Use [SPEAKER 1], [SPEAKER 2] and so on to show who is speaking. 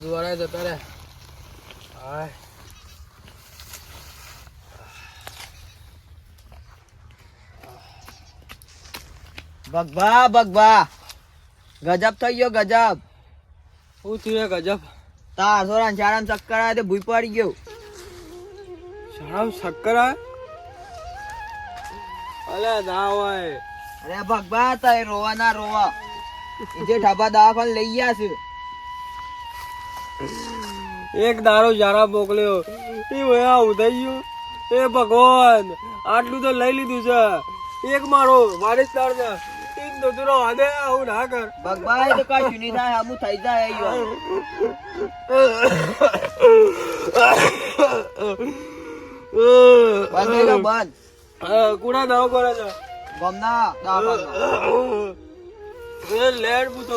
[SPEAKER 1] દ્વારા જતા રે હાય
[SPEAKER 2] ભગવા ભગવા ગજબ થઈ ગયો ગજબ.
[SPEAKER 1] શું થયું ગજબ?
[SPEAKER 2] તાર સોરા શાળામાં ચક્કર આવે તે ભૂઈ પડી ગયો.
[SPEAKER 1] શાળામાં ચક્કર આવે? અલે ના હોય.
[SPEAKER 2] અરે ભગવા તાય રોવા ના રોવા. જે ઢાબા દવાખાને લઈ ગયા છે.
[SPEAKER 1] એક દારો શાળા મોકલ્યો એ વયા ઉધાઈ ગયો. એ ભગવાન આટલું તો લઈ લીધું છે. એક મારો વારિસદાર ને તીન દોતરો આદે આવું ના કર.
[SPEAKER 2] ભગવા એ તો કશું નહીં થાય હમું થઈ જાય યો. બંધ થઈ ગયો બંધ.
[SPEAKER 1] કુડા દાવ કરે છે
[SPEAKER 2] ગમના દવાખાના
[SPEAKER 1] લેટ પૂછો